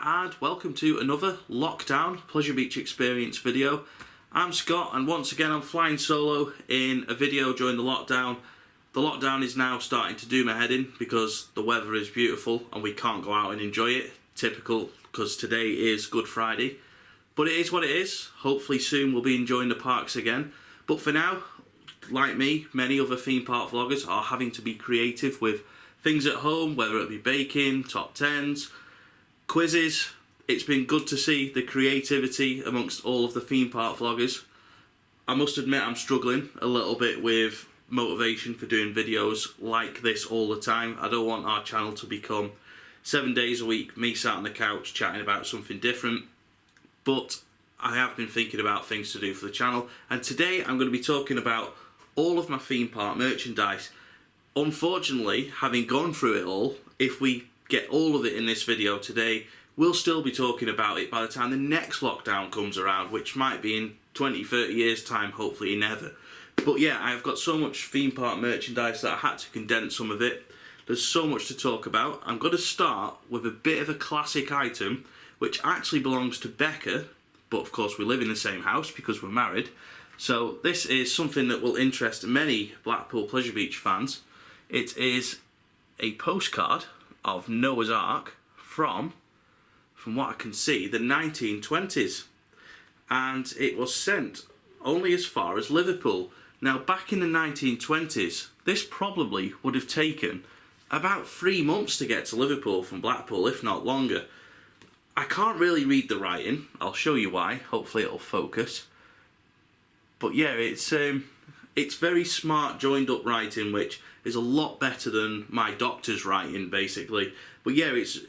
and welcome to another lockdown Pleasure Beach experience video. I'm Scott and once again I'm flying solo in a video during the lockdown. The lockdown is now starting to do my head in because the weather is beautiful and we can't go out and enjoy it. Typical, because today is Good Friday. But it is what it is. Hopefully soon we'll be enjoying the parks again. But for now, like me, many other theme park vloggers are having to be creative with things at home, whether it be baking, top 10s, quizzes. It's been good to see the creativity amongst all of the theme park vloggers. I must admit I'm struggling a little bit with motivation for doing videos like this all the time. I don't want our channel to become 7 days a week me sat on the couch chatting about something different. But I have been thinking about things to do for the channel, and today I'm going to be talking about all of my theme park merchandise. Unfortunately, having gone through it all, if we get all of it in this video today, we'll still be talking about it by the time the next lockdown comes around, which might be in 20-30 years time, hopefully never. But yeah, I've got so much theme park merchandise that I had to condense some of it. There's so much to talk about. I'm going to start with a bit of a classic item, which actually belongs to Becca, but of course we live in the same house because we're married. So this is something that will interest many Blackpool Pleasure Beach fans. It is a postcard of Noah's Ark from what I can see, the 1920s. And it was sent only as far as Liverpool. Now back in the 1920s, this probably would have taken about 3 months to get to Liverpool from Blackpool, if not longer. I can't really read the writing. I'll show you why. Hopefully it'll focus. But yeah, it's very smart, joined up writing, which is a lot better than my doctor's writing, basically. But yeah, it's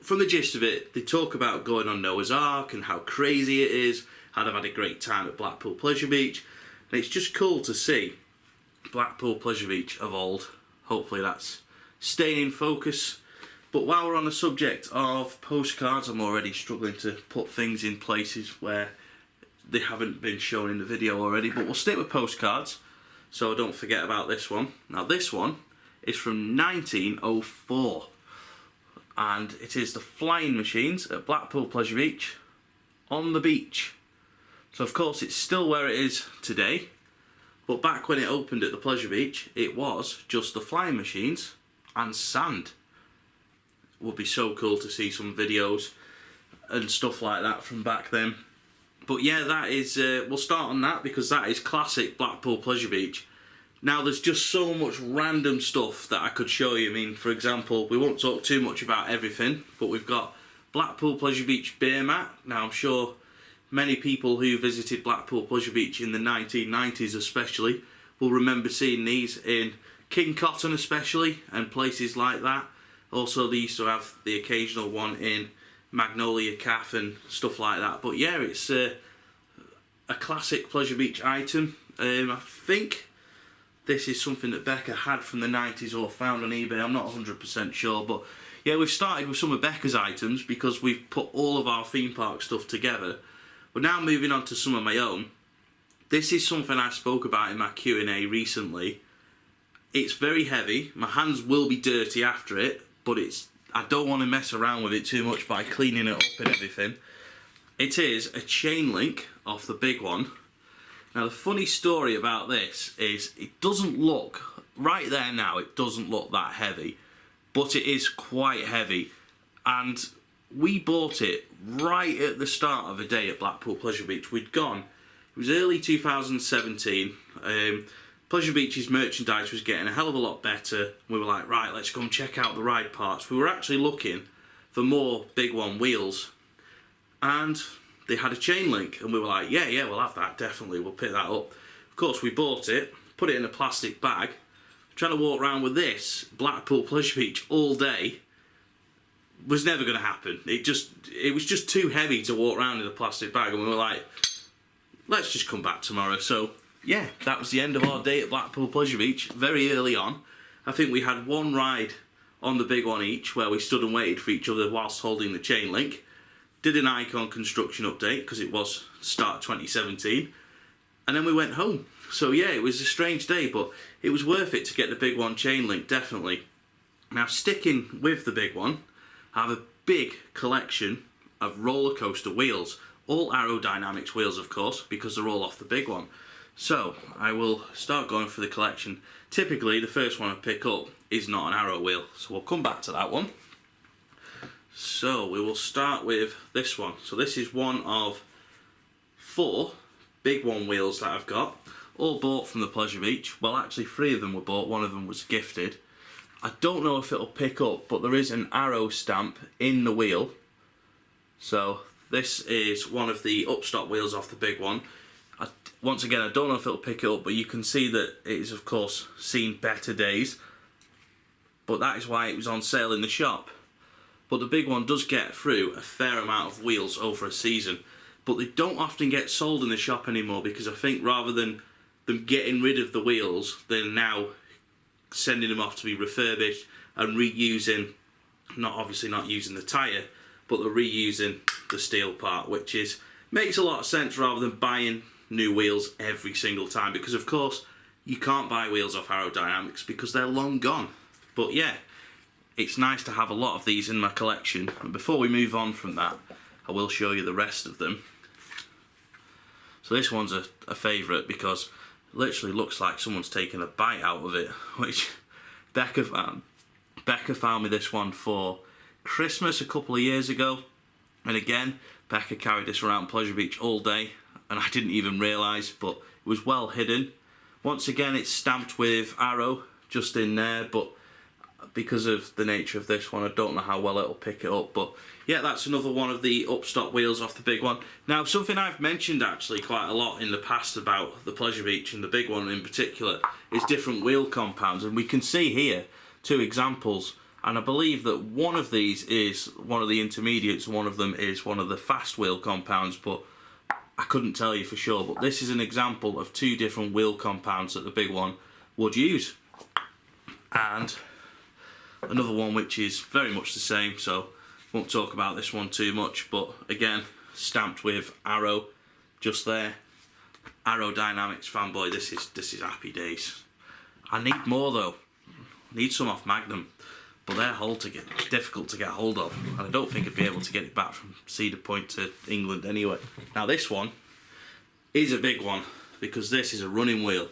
from the gist of it, they talk about going on Noah's Ark and how crazy it is, how they've had a great time at Blackpool Pleasure Beach. And it's just cool to see Blackpool Pleasure Beach of old. Hopefully that's staying in focus. But while we're on the subject of postcards, I'm already struggling to put things in places where they haven't been shown in the video already, but we'll stick with postcards so don't forget about this one. Now this one is from 1904 and it is the flying machines at Blackpool Pleasure Beach on the beach. So of course it's still where it is today, but back when it opened at the Pleasure Beach it was just the flying machines and sand. It would be so cool to see some videos and stuff like that from back then. But yeah, that is, we'll start on that because that is classic Blackpool Pleasure Beach. Now there's just so much random stuff that I could show you. I mean, for example, we won't talk too much about everything, but we've got Blackpool Pleasure Beach beer mat. Now I'm sure many people who visited Blackpool Pleasure Beach in the 1990s especially will remember seeing these in King Cotton especially and places like that. Also they used to have the occasional one in Magnolia Cafe and stuff like that. But yeah, it's a classic Pleasure Beach item. I think this is something that Becca had from the 90s or found on eBay. I'm not 100% sure, but yeah, we've started with some of Becca's items because we've put all of our theme park stuff together. But now moving on to some of my own. This is something I spoke about in my Q&A recently. It's very heavy. My hands will be dirty after it, but I don't want to mess around with it too much by cleaning it up and everything. It is a chain link off the big one. Now the funny story about this is it doesn't look, right there now, it doesn't look that heavy, but it is quite heavy. And we bought it right at the start of a day at Blackpool Pleasure Beach. We'd gone, it was early 2017, Pleasure Beach's merchandise was getting a hell of a lot better. We were like, right, let's go and check out the ride parts. We were actually looking for more big one wheels. And they had a chain link. And we were like, yeah, we'll have that, definitely. We'll pick that up. Of course, we bought it, put it in a plastic bag. Trying to walk around with this, Blackpool Pleasure Beach, all day, was never going to happen. It was just too heavy to walk around in a plastic bag. And we were like, let's just come back tomorrow. So yeah, that was the end of our day at Blackpool Pleasure Beach, very early on. I think we had one ride on the big one each, where we stood and waited for each other whilst holding the chain link. Did an icon construction update, because it was start 2017. And then we went home. So yeah, it was a strange day, but it was worth it to get the big one chain link, definitely. Now sticking with the big one, I have a big collection of roller coaster wheels, all aerodynamics wheels of course, because they're all off the big one. So I will start going through the collection. Typically the first one I pick up is not an Arrow wheel, so we'll come back to that one. So we will start with this one. So this is one of 4 big one wheels that I've got, all bought from the Pleasure Beach. Well, actually 3 of them were bought, 1 of them was gifted. I don't know if it'll pick up, but there is an Arrow stamp in the wheel. So this is one of the upstock wheels off the big one. Once again, I don't know if it'll pick it up, but you can see that it is of course seen better days. But that is why it was on sale in the shop. But the big one does get through a fair amount of wheels over a season. But they don't often get sold in the shop anymore, because I think rather than them getting rid of the wheels, they're now sending them off to be refurbished and reusing, obviously not using the tyre, but they're reusing the steel part, which makes a lot of sense rather than buying new wheels every single time, because of course you can't buy wheels off Aerodynamics because they're long gone. But yeah, it's nice to have a lot of these in my collection. And before we move on from that, I will show you the rest of them. So this one's a favourite because it literally looks like someone's taken a bite out of it, which Becca found me this one for Christmas a couple of years ago. And again, Becca carried this around Pleasure Beach all day and I didn't even realise, but it was well hidden. Once again, it's stamped with Arrow just in there, but because of the nature of this one, I don't know how well it'll pick it up. But yeah, that's another one of the upstock wheels off the big one. Now, something I've mentioned actually quite a lot in the past about the Pleasure Beach and the big one in particular is different wheel compounds, and we can see here 2 examples, and I believe that one of these is one of the intermediates, one of them is one of the fast wheel compounds, but I couldn't tell you for sure. But this is an example of 2 different wheel compounds that the big one would use. And another one which is very much the same, so won't talk about this one too much, but again, stamped with Arrow just there. Aerodynamics fanboy, this is happy days. I need more though. Need some off Magnum, but they're difficult to get hold of, and I don't think I'd be able to get it back from Cedar Point to England anyway. Now this one is a big one because this is a running wheel.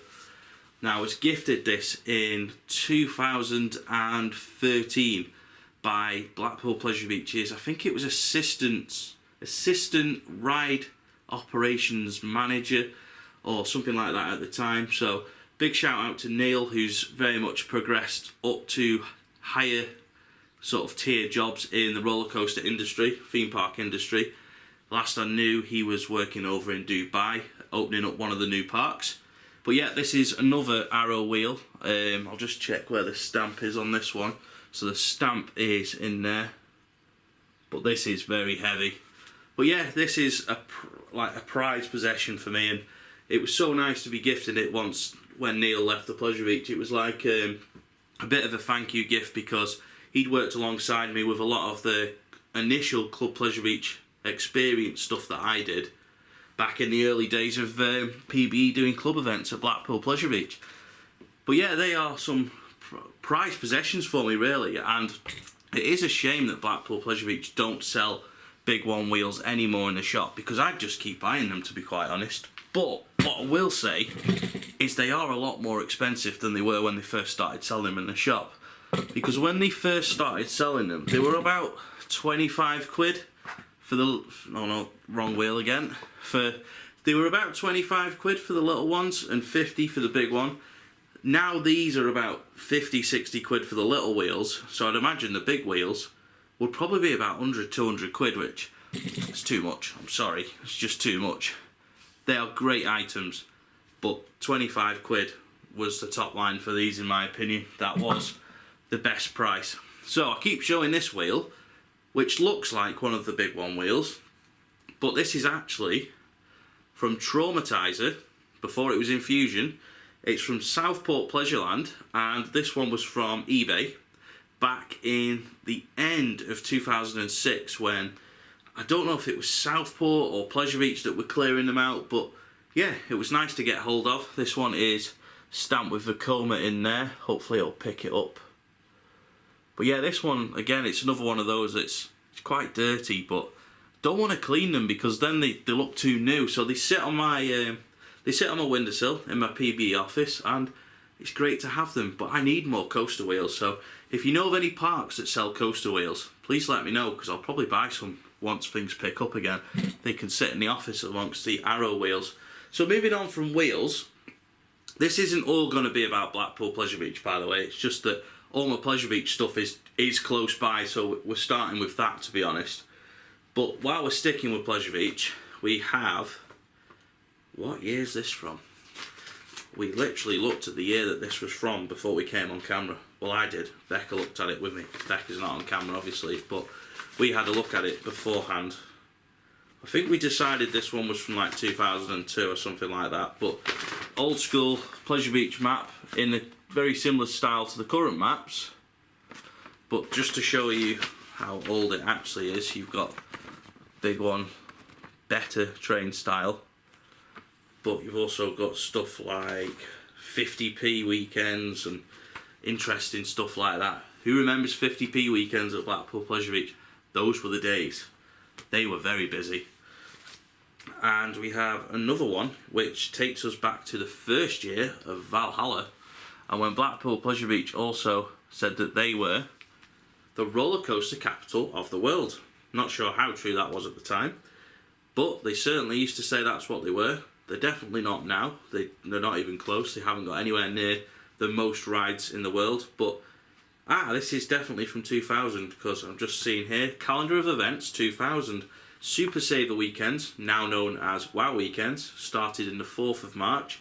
Now I was gifted this in 2013 by Blackpool Pleasure Beach's, I think it was assistant ride operations manager or something like that at the time. So big shout out to Neil, who's very much progressed up to higher sort of tier jobs in the roller coaster industry, theme park industry. Last I knew, he was working over in Dubai, opening up one of the new parks. But yeah, this is another Arrow wheel. I'll just check where the stamp is on this one. So the stamp is in there, but this is very heavy. But yeah, this is like a prized possession for me, and it was so nice to be gifted it once when Neil left the Pleasure Beach. It was like a bit of a thank you gift, because he'd worked alongside me with a lot of the initial Club Pleasure Beach experience stuff that I did back in the early days of PBE doing club events at Blackpool Pleasure Beach. But yeah, they are some prized possessions for me really, and it is a shame that Blackpool Pleasure Beach don't sell big one wheels anymore in the shop, because I'd just keep buying them, to be quite honest. But what I will say is they are a lot more expensive than they were when they first started selling them in the shop, because when they first started selling them, they were about 25 quid for the, no, wrong wheel again, they were about 25 quid for the little ones and 50 for the big one. Now these are about 50, 60 quid for the little wheels, so I'd imagine the big wheels would probably be about 100, 200 quid, which is too much. I'm sorry, it's just too much. They are great items, but 25 quid was the top line for these in my opinion. That was the best price. So I keep showing this wheel, which looks like one of the big one wheels, but this is actually from Traumatizer before it was Infusion. It's from Southport Pleasureland, and this one was from eBay back in the end of 2006, when I don't know if it was Southport or Pleasure Beach that were clearing them out, but yeah, it was nice to get hold of. This one is stamped with Vekoma in there. Hopefully it'll pick it up. But yeah, this one, again, it's another one of those that's It's quite dirty, but don't want to clean them because then they look too new. So they sit on my windowsill in my PB office, and it's great to have them. But I need more coaster wheels. So if you know of any parks that sell coaster wheels, please let me know, because I'll probably buy some once things pick up again. They can sit in the office amongst the Arrow wheels. So moving on from wheels, this isn't all going to be about Blackpool Pleasure Beach, by the way. It's just that all my Pleasure Beach stuff is close by, so we're starting with that, to be honest. But while we're sticking with Pleasure Beach, we have... What year is this from? We literally looked at the year that this was from before we came on camera. Well, I did. Becca looked at it with me. Becca's not on camera, obviously, but we had a look at it beforehand. I think we decided this one was from like 2002 or something like that, but old school Pleasure Beach map in a very similar style to the current maps. But just to show you how old it actually is, you've got big one, better train style, but you've also got stuff like 50p weekends and interesting stuff like that. Who remembers 50p weekends at Blackpool Pleasure Beach? Those were the days. They were very busy. And we have another one which takes us back to the first year of Valhalla, and when Blackpool Pleasure Beach also said that they were the roller coaster capital of the world. Not sure how true that was at the time, but they certainly used to say that's what they were. They're definitely not now. They're not even close. They haven't got anywhere near the most rides in the world. But this is definitely from 2000, because I'm just seeing here, calendar of events 2000. Super Saver Weekends, now known as Wow Weekends, started in the 4th of March,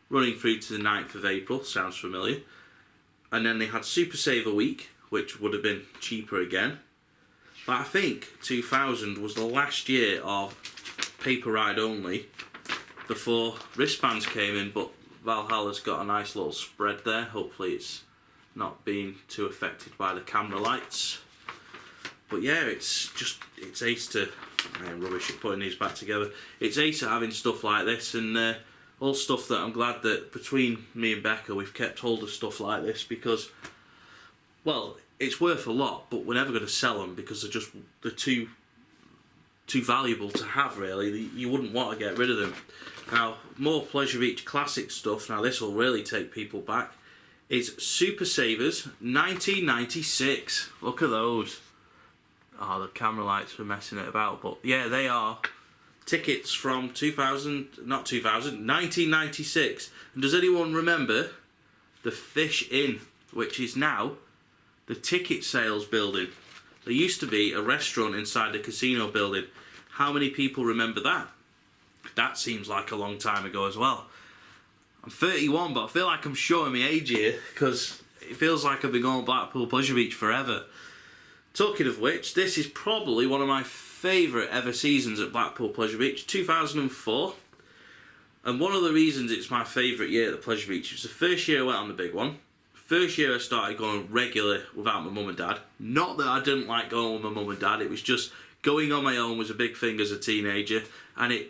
running through to the 9th of April, sounds familiar. And then they had Super Saver Week, which would have been cheaper again. But I think 2000 was the last year of paper ride only before wristbands came in, but Valhalla's got a nice little spread there. Hopefully it's not being too affected by the camera lights. But yeah, it's ace to... I'm rubbish at putting these back together. It's ace at having stuff like this, and all stuff that I'm glad that between me and Becca we've kept hold of stuff like this, because, well, it's worth a lot, but we're never going to sell them because they're too valuable to have, really. You wouldn't want to get rid of them. Now, more Pleasure Beach classic stuff, now this will really take people back, is Super Savers 1996. Look at those. Oh, the camera lights were messing it about, but yeah, they are tickets from 1996. And does anyone remember the Fish Inn, which is now the ticket sales building? There used to be a restaurant inside the casino building. How many people remember that? That seems like a long time ago as well. I'm 31, but I feel like I'm showing my age here, because it feels like I've been going to Blackpool Pleasure Beach forever. Talking of which, this is probably one of my favourite ever seasons at Blackpool Pleasure Beach, 2004. And one of the reasons it's my favourite year at the Pleasure Beach was the first year I went on the big one. First year I started going regular without my mum and dad. Not that I didn't like going with my mum and dad, it was just going on my own was a big thing as a teenager. And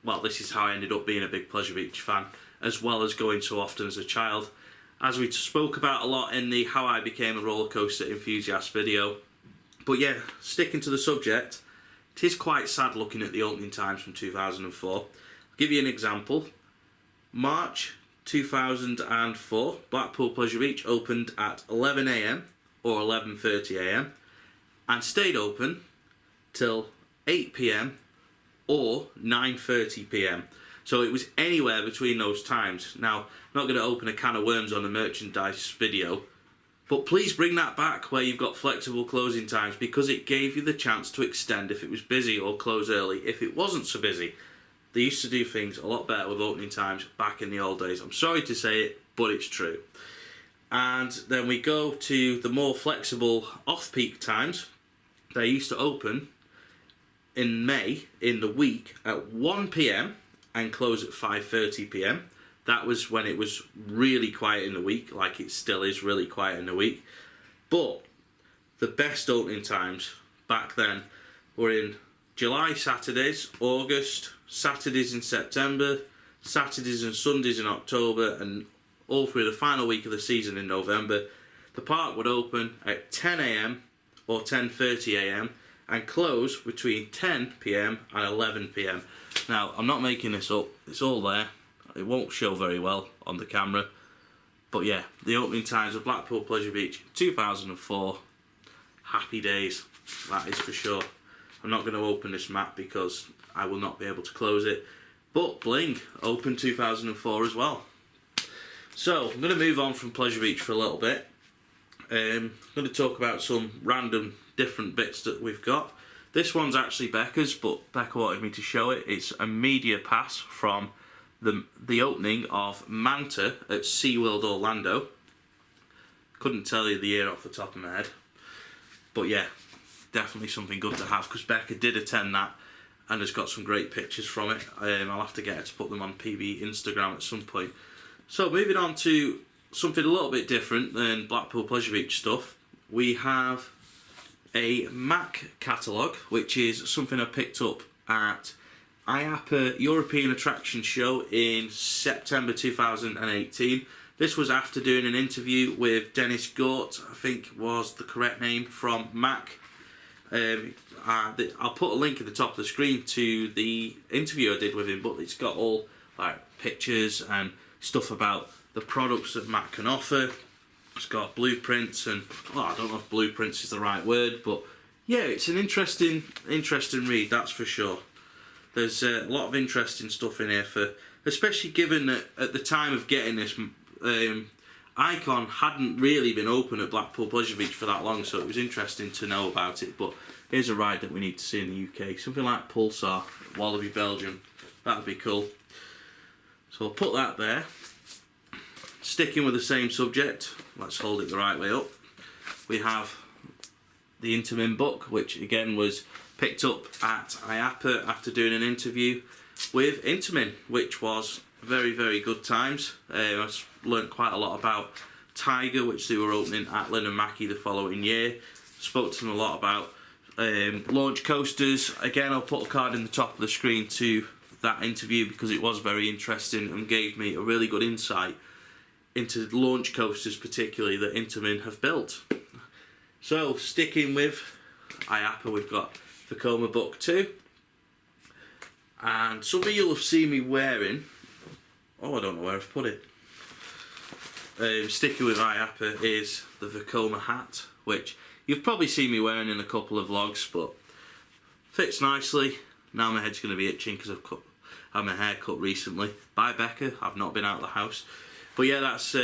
well, this is how I ended up being a big Pleasure Beach fan, as well as going so often as a child. As we spoke about a lot in the How I Became a Roller Coaster Enthusiast video. But yeah, sticking to the subject, it is quite sad looking at the opening times from 2004. I'll give you an example. March 2004, Blackpool Pleasure Beach opened at 11 AM or 11:30 AM and stayed open till 8 PM or 9:30 PM. So it was anywhere between those times. Now, I'm not going to open a can of worms on a merchandise video, but please bring that back where you've got flexible closing times, because it gave you the chance to extend if it was busy or close early if it wasn't so busy. They used to do things a lot better with opening times back in the old days. I'm sorry to say it, but it's true. And then we go to the more flexible off-peak times. They used to open in May in the week at 1 PM and close at 5:30 PM. That was when it was really quiet in the week, like it still is really quiet in the week. But the best opening times back then were in July Saturdays, August, Saturdays in September, Saturdays and Sundays in October, and all through the final week of the season in November. The park would open at 10 AM or 10:30 AM and close between 10 PM and 11 PM. Now, I'm not making this up, it's all there. It won't show very well on the camera, but yeah, the opening times of Blackpool Pleasure Beach 2004, happy days, that is for sure. I'm not going to open this map because I will not be able to close it, but bling, open 2004 as well. So, I'm going to move on from Pleasure Beach for a little bit. I'm going to talk about some random different bits that we've got. This one's actually Becca's, but Becca wanted me to show it. It's a media pass from the opening of Manta at SeaWorld Orlando. Couldn't tell you the year off the top of my head, but yeah, definitely something good to have because Becca did attend that and has got some great pictures from it. I'll have to get her to put them on PB Instagram at some point. So moving on to something a little bit different than Blackpool Pleasure Beach stuff, we have a Mac catalogue, which is something I picked up at IAAPA European Attraction Show in September 2018. This was after doing an interview with Dennis Gort, I think was the correct name, from Mac. I'll put a link at the top of the screen to the interview I did with him, but it's got all like pictures and stuff about the products that Mac can offer. It's got blueprints and, well, I don't know if blueprints is the right word, but yeah, it's an interesting read, that's for sure. There's a lot of interesting stuff in here, especially given that at the time of getting this, Icon hadn't really been open at Blackpool Pleasure Beach for that long, so it was interesting to know about it. But here's a ride that we need to see in the UK, something like Pulsar, Wallaby, Belgium. That'd be cool. So I'll put that there. Sticking with the same subject, let's hold it the right way up. We have the Intamin book, which again was picked up at IAAPA after doing an interview with Intamin, which was very, very good times. I learnt quite a lot about Tiger, which they were opening at Lynn and Mackie the following year. Spoke to them a lot about launch coasters. Again, I'll put a card in the top of the screen to that interview because it was very interesting and gave me a really good insight into launch coasters, particularly that Intamin have built. So, sticking with IAAPA, we've got Vekoma Book 2. And something you'll have seen me wearing, oh, I don't know where I've put it. Sticking with IAAPA is the Vekoma hat, which you've probably seen me wearing in a couple of vlogs, but fits nicely. Now my head's going to be itching because I've had my hair cut recently by Becca. I've not been out of the house. But yeah, that's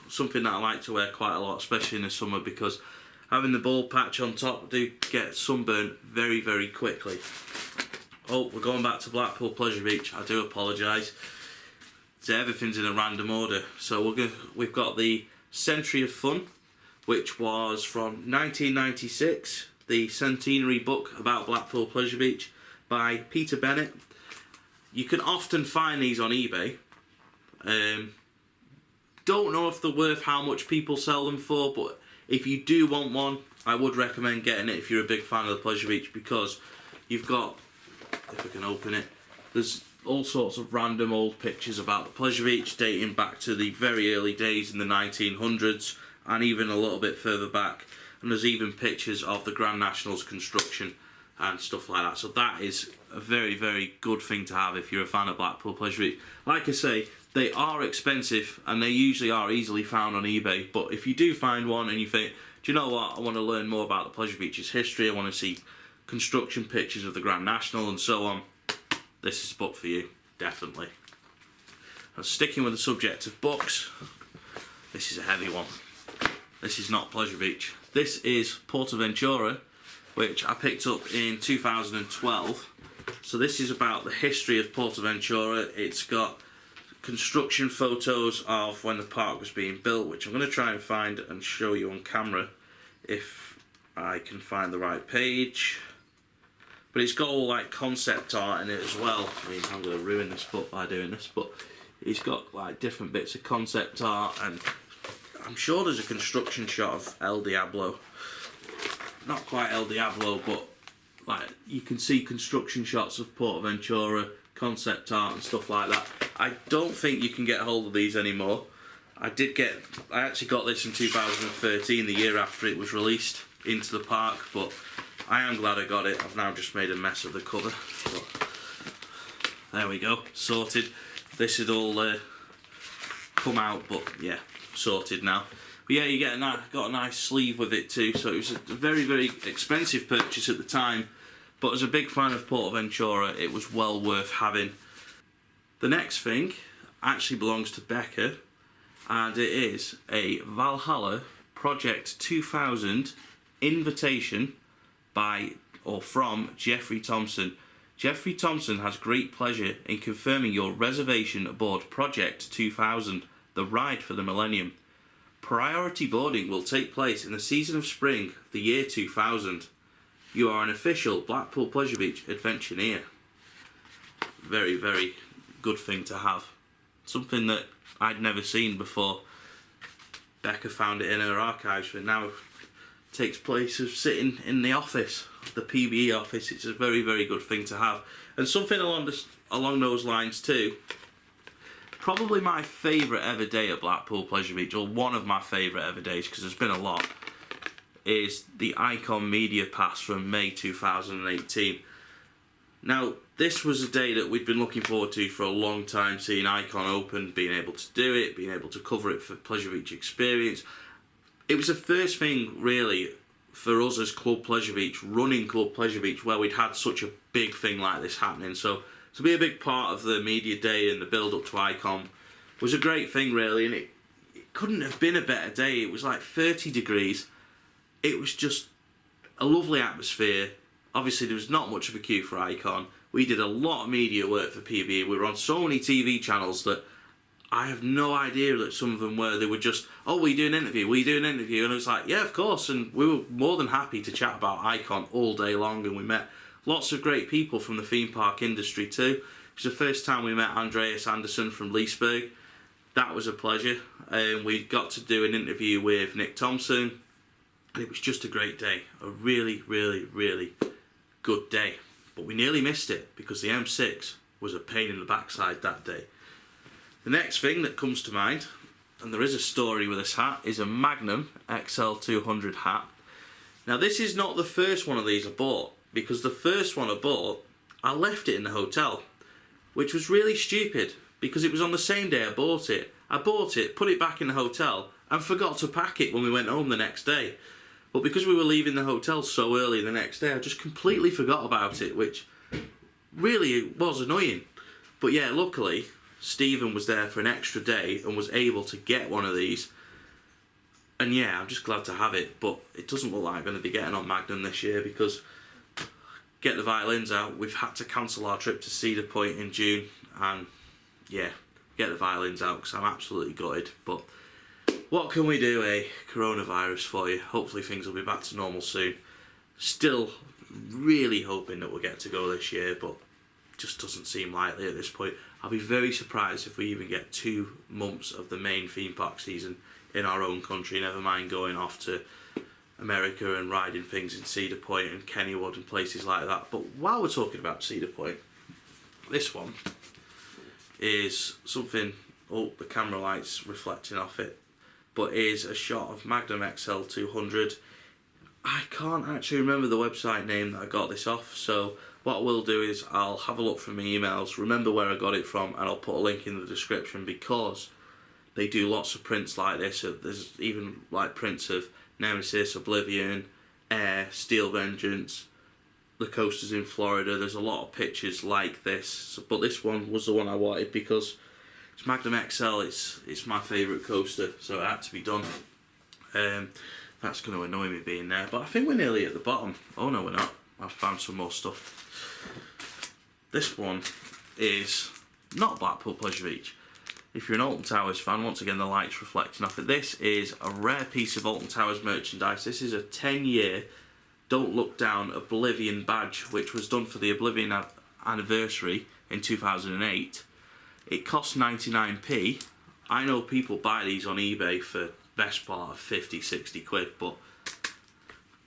something that I like to wear quite a lot, especially in the summer, because having the bald patch on top, I do get sunburned very, very quickly. Oh, we're going back to Blackpool Pleasure Beach. I do apologise. So everything's in a random order. So we've got the Century of Fun, which was from 1996, the centenary book about Blackpool Pleasure Beach by Peter Bennett. You can often find these on eBay. Don't know if they're worth how much people sell them for, but if you do want one, I would recommend getting it if you're a big fan of the Pleasure Beach, because you've got, if we can open it, there's all sorts of random old pictures about the Pleasure Beach dating back to the very early days in the 1900s and even a little bit further back, and there's even pictures of the Grand National's construction and stuff like that. So that is a very, very good thing to have if you're a fan of Blackpool Pleasure Beach. Like I say, they are expensive and they usually are easily found on eBay, but if you do find one and you think, do you know what, I want to learn more about the Pleasure Beach's history, I want to see construction pictures of the Grand National and so on, this is a book for you, definitely. And sticking with the subject of books, this is a heavy one. This is not Pleasure Beach. This is Portaventura, which I picked up in 2012. So this is about the history of Portaventura. It's got construction photos of when the park was being built, which I'm going to try and find and show you on camera if I can find the right page. But it's got all like concept art in it as well. I mean, I'm going to ruin this book by doing this, but it's got like different bits of concept art, and I'm sure there's a construction shot of El Diablo. Not quite El Diablo, but like you can see construction shots of Portaventura, concept art and stuff like that. I don't think you can get hold of these anymore. I actually got this in 2013, the year after it was released. into the park, but I am glad I got it. I've now just made a mess of the cover, but there we go, sorted. This had all come out, but yeah, sorted now. But yeah, you got a nice sleeve with it too, so it was a very, very expensive purchase at the time, but as a big fan of Portaventura, it was well worth having. The next thing actually belongs to Becca, and it is a Valhalla Project 2000 invitation from Jeffrey Thompson. Jeffrey Thompson has great pleasure in confirming your reservation aboard Project 2000, the ride for the millennium. Priority boarding will take place in the season of spring, the year 2000. You are an official Blackpool Pleasure Beach adventureer. Very, very good thing to have. Something that I'd never seen before. Becca found it in her archives, but now takes place of sitting in the office, the PBE office. It's a very, very good thing to have. And something along those lines too. Probably my favourite ever day at Blackpool Pleasure Beach, or one of my favourite ever days, because there's been a lot, is the Icon Media Pass from May 2018. Now, this was a day that we'd been looking forward to for a long time, seeing Icon open, being able to do it, being able to cover it for Pleasure Beach Experience. It was the first thing, really, for us as Club Pleasure Beach, running Club Pleasure Beach, where we'd had such a big thing like this happening. So to be a big part of the media day and the build-up to Icon was a great thing, really, and it couldn't have been a better day. It was like 30 degrees. It was just a lovely atmosphere. Obviously, there was not much of a queue for Icon. We did a lot of media work for PBE. We were on so many TV channels that I have no idea that some of them were. They were just, oh, we do an interview, we do an interview. And I was like, yeah, of course. And we were more than happy to chat about Icon all day long. And we met lots of great people from the theme park industry too. It was the first time we met Andreas Anderson from Leesburg. That was a pleasure. And we got to do an interview with Nick Thompson. And it was just a great day. A really, really, really good day. But we nearly missed it because the M6 was a pain in the backside that day. The next thing that comes to mind, and there is a story with this hat, is a Magnum XL200 hat. Now this is not the first one of these I bought, because the first one I bought, I left it in the hotel, which was really stupid because it was on the same day I bought it. I bought it, put it back in the hotel, and forgot to pack it when we went home the next day. But because we were leaving the hotel so early the next day, I just completely forgot about it, which really was annoying. But yeah, luckily, Stephen was there for an extra day and was able to get one of these. And yeah, I'm just glad to have it, but it doesn't look like I'm going to be getting on Magnum this year because, get the violins out, we've had to cancel our trip to Cedar Point in June, and yeah, get the violins out because I'm absolutely gutted. But what can we do, eh? Coronavirus for you. Hopefully things will be back to normal soon. Still really hoping that we'll get to go this year, but just doesn't seem likely at this point. I'll be very surprised if we even get 2 months of the main theme park season in our own country, never mind going off to America and riding things in Cedar Point and Kennywood and places like that. But while we're talking about Cedar Point, this one is something, oh, the camera light's reflecting off it, but is a shot of Magnum XL200. I can't actually remember the website name that I got this off, so what I will do is I'll have a look through my emails, remember where I got it from, and I'll put a link in the description because they do lots of prints like this. There's even like prints of Nemesis, Oblivion, Air, Steel Vengeance, the coasters in Florida. There's a lot of pictures like this, but this one was the one I wanted because it's Magnum XL, it's my favourite coaster, so it had to be done. That's going to annoy me being there, but I think we're nearly at the bottom. Oh no, we're not. I've found some more stuff. This one is not Blackpool Pleasure Beach. If you're an Alton Towers fan, once again the light's reflecting off it. This is a rare piece of Alton Towers merchandise. This is a 10-year Don't Look Down Oblivion badge, which was done for the Oblivion anniversary in 2008. It costs 99p. I know people buy these on eBay for best part of 50, 60 quid, but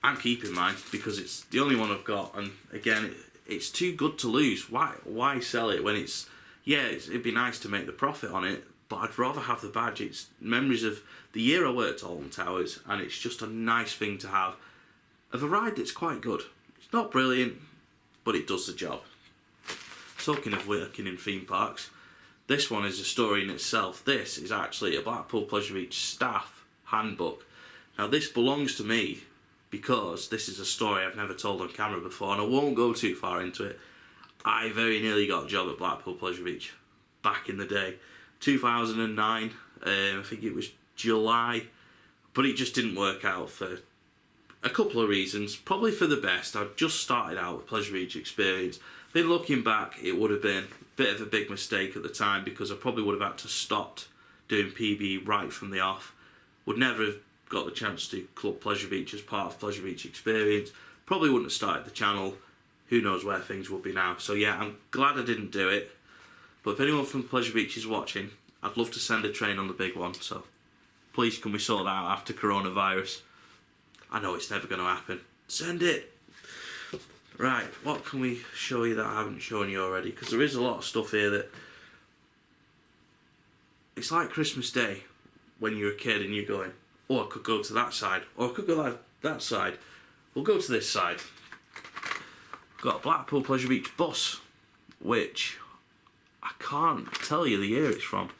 I'm keeping mine because it's the only one I've got, and again, it's too good to lose. Why sell it when it's, yeah, it'd be nice to make the profit on it, but I'd rather have the badge. It's memories of the year I worked at Alton Towers, and it's just a nice thing to have. of a ride that's quite good. It's not brilliant, but it does the job. Talking of working in theme parks, this one is a story in itself. This is actually a Blackpool Pleasure Beach staff handbook. Now this belongs to me because this is a story I've never told on camera before, and I won't go too far into it. I very nearly got a job at Blackpool Pleasure Beach back in the day. 2009, I think it was July, but it just didn't work out for a couple of reasons. Probably for the best. I'd just started out with Pleasure Beach experience. Then looking back, it would have been a bit of a big mistake at the time, because I probably would have had to stop doing PB right from the off. Would never have got the chance to do Club Pleasure Beach as part of Pleasure Beach experience. Probably wouldn't have started the channel. Who knows where things would be now. So yeah, I'm glad I didn't do it. But if anyone from Pleasure Beach is watching, I'd love to send a train on the big one. So please, can we sort that out after coronavirus? I know it's never going to happen. Send it! Right, what can we show you that I haven't shown you already? Because there is a lot of stuff here that... It's like Christmas Day when you're a kid and you're going, oh, I could go to that side, or I could go that side. We'll go to this side. Got a Blackpool Pleasure Beach bus, which I can't tell you the year it's from.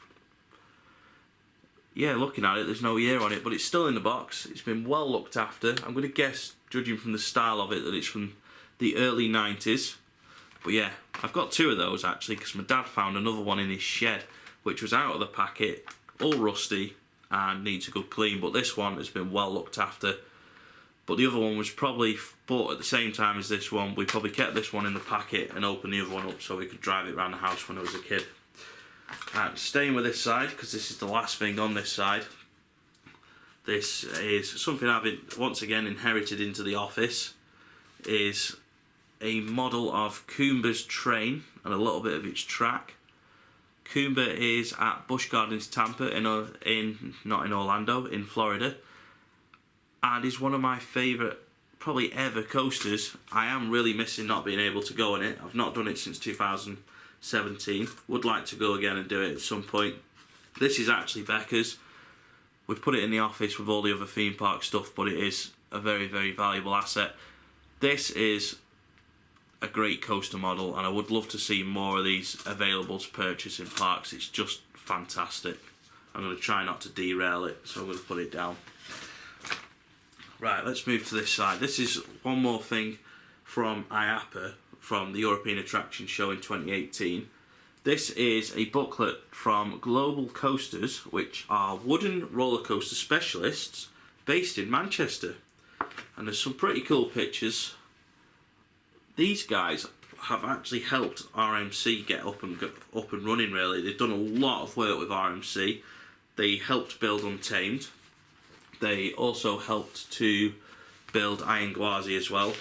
Yeah, looking at it, there's no year on it, but it's still in the box. It's been well looked after. I'm going to guess, judging from the style of it, that it's from the early 90s. But yeah, I've got two of those actually, because my dad found another one in his shed, which was out of the packet, all rusty, and needs a good clean. But this one has been well looked after. But the other one was probably bought at the same time as this one. We probably kept this one in the packet and opened the other one up so we could drive it around the house when I was a kid. And staying with this side, because this is the last thing on this side. This is something I've once again inherited into the office. Is a model of Coomba's train and a little bit of its track. Coomba is at Busch Gardens Tampa not in Orlando, in Florida. And is one of my favourite, probably ever, coasters. I am really missing not being able to go on it. I've not done it since 2017. Would like to go again and do it at some point. This is actually Becca's. We've put it in the office with all the other theme park stuff, but it is a very, very valuable asset. This is a great coaster model, and I would love to see more of these available to purchase in parks. It's just fantastic. I'm going to try not to derail it, so I'm going to put it down. Right, let's move to this side. This is one more thing from IAAPA, from the European Attraction Show in 2018. This is a booklet from Global Coasters, which are wooden roller coaster specialists based in Manchester. And there's some pretty cool pictures. These guys have actually helped RMC get up and running, really. They've done a lot of work with RMC. They helped build Untamed. They also helped to build Iron Gwazi as well.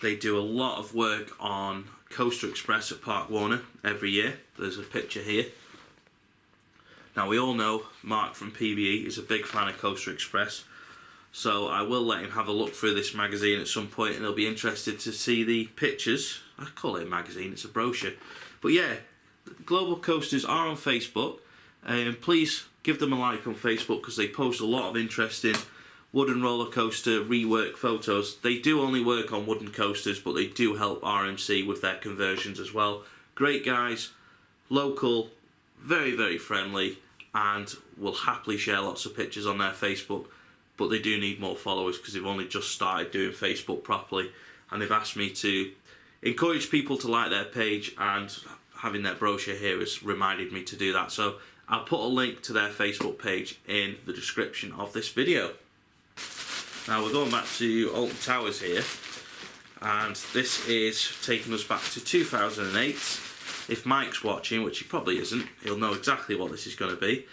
They do a lot of work on Coaster Express at Park Warner every year. There's a picture here. Now we all know Mark from PBE is a big fan of Coaster Express, so I will let him have a look through this magazine at some point, and he'll be interested to see the pictures. I call it a magazine, it's a brochure. But yeah, Global Coasters are on Facebook. Please give them a like on Facebook, because they post a lot of interesting wooden roller coaster rework photos. They do only work on wooden coasters, but they do help RMC with their conversions as well. Great guys, local, very, very friendly, and will happily share lots of pictures on their Facebook. But they do need more followers, because they've only just started doing Facebook properly, and they've asked me to encourage people to like their page, and having their brochure here has reminded me to do that. So I'll put a link to their Facebook page in the description of this video. Now we're going back to Alton Towers here, and this is taking us back to 2008. If Mike's watching, which he probably isn't, he'll know exactly what this is going to be.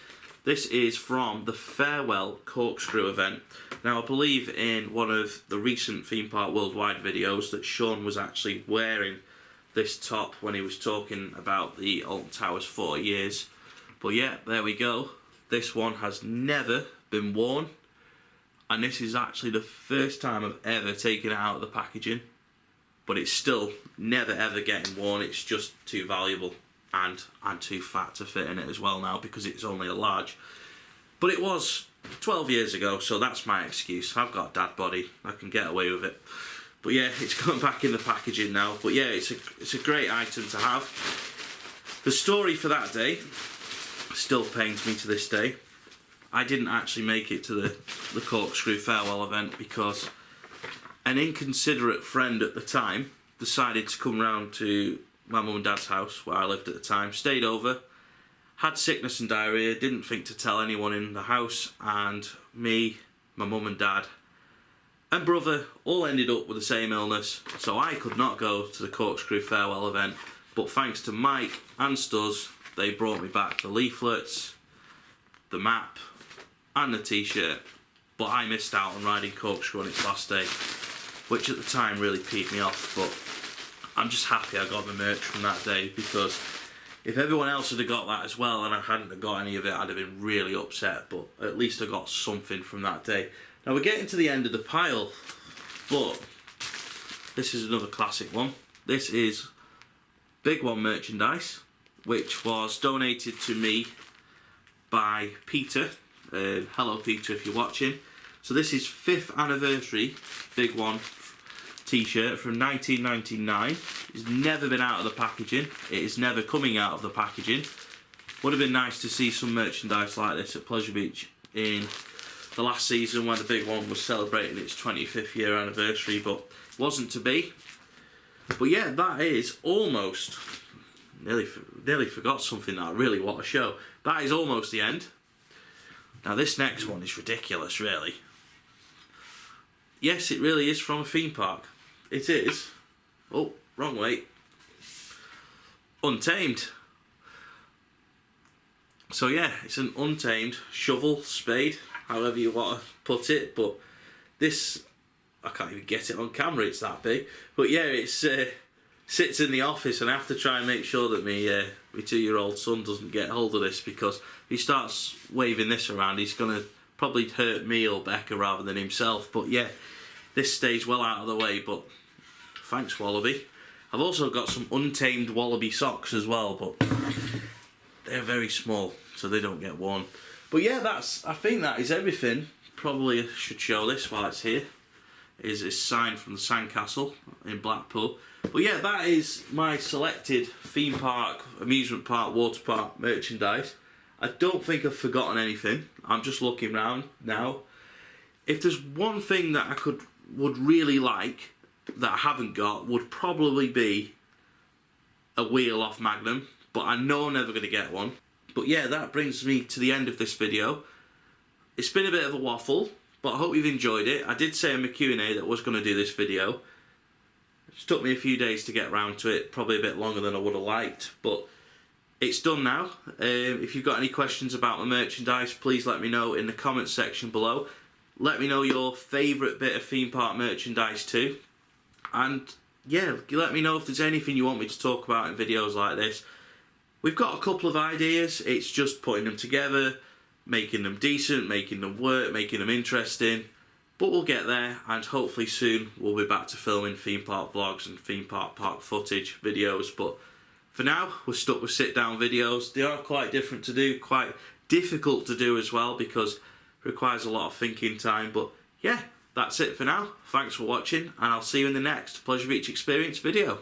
This is from the Farewell Corkscrew event. Now I believe in one of the recent Theme Park Worldwide videos that Sean was actually wearing this top when he was talking about the Alton Towers 40 years. But yeah, there we go. This one has never been worn, and this is actually the first time I've ever taken it out of the packaging, but it's still never ever getting worn. It's just too valuable, and I'm too fat to fit in it as well now, because it's only a large. But it was 12 years ago, so that's my excuse. I've got a dad body, I can get away with it. But yeah, it's gone back in the packaging now. But yeah, it's a great item to have. The story for that day still pains me to this day. I didn't actually make it to the corkscrew farewell event because an inconsiderate friend at the time decided to come round to my mum and dad's house where I lived at the time, stayed over, had sickness and diarrhoea, didn't think to tell anyone in the house, and me, my mum and dad and brother all ended up with the same illness, so I could not go to the corkscrew farewell event. But thanks to Mike and Stuz, they brought me back the leaflets, the map and the t-shirt. But I missed out on riding corkscrew on its last day, which at the time really peeved me off. But I'm just happy I got the merch from that day, because if everyone else had got that as well and I hadn't got any of it, I'd have been really upset. But at least I got something from that day. Now we're getting to the end of the pile, but this is another classic one. This is Big One merchandise, which was donated to me by Peter. Hello Peter if you're watching. So this is 5th anniversary Big One t-shirt from 1999. It's never been out of the packaging. It is never coming out of the packaging. Would have been nice to see some merchandise like this at Pleasure Beach in the last season when the Big One was celebrating its 25th year anniversary, but wasn't to be. But yeah, that is almost, nearly forgot something that I really want to show. That is almost the end. Now this next one is ridiculous, really. Yes, it really is from a theme park. It is. Oh, wrong way. Untamed. So yeah, it's an untamed shovel, spade, however you want to put it. But this, I can't even get it on camera, it's that big. But yeah, it's sits in the office, and I have to try and make sure that my 2-year-old son doesn't get hold of this, because if he starts waving this around, he's going to probably hurt me or Becca rather than himself. But yeah, this stays well out of the way, but thanks Wallaby. I've also got some untamed Wallaby socks as well, but they're very small, so they don't get worn. But yeah, I think that is everything. Probably should show this while it's here. Is a sign from the Sandcastle in Blackpool. But yeah, that is my selected theme park, amusement park, water park merchandise. I don't think I've forgotten anything. I'm just looking around now. If there's one thing that I would really like that I haven't got, would probably be a wheel off Magnum, but I know I'm never going to get one. But yeah, that brings me to the end of this video. It's been a bit of a waffle, but I hope you've enjoyed it. I did say in my Q&A that I was going to do this video. It just took me a few days to get around to it, probably a bit longer than I would have liked, but it's done now. If you've got any questions about my merchandise, please let me know in the comments section below. Let me know your favourite bit of theme park merchandise too. And yeah, let me know if there's anything you want me to talk about in videos like this. We've got a couple of ideas, it's just putting them together, making them decent, making them work, making them interesting. But we'll get there, and hopefully soon we'll be back to filming theme park vlogs and theme park footage videos. But for now, we're stuck with sit down videos. They are quite different to do, quite difficult to do as well, because it requires a lot of thinking time. But yeah, that's it for now. Thanks for watching, and I'll see you in the next Pleasure Beach Experience video.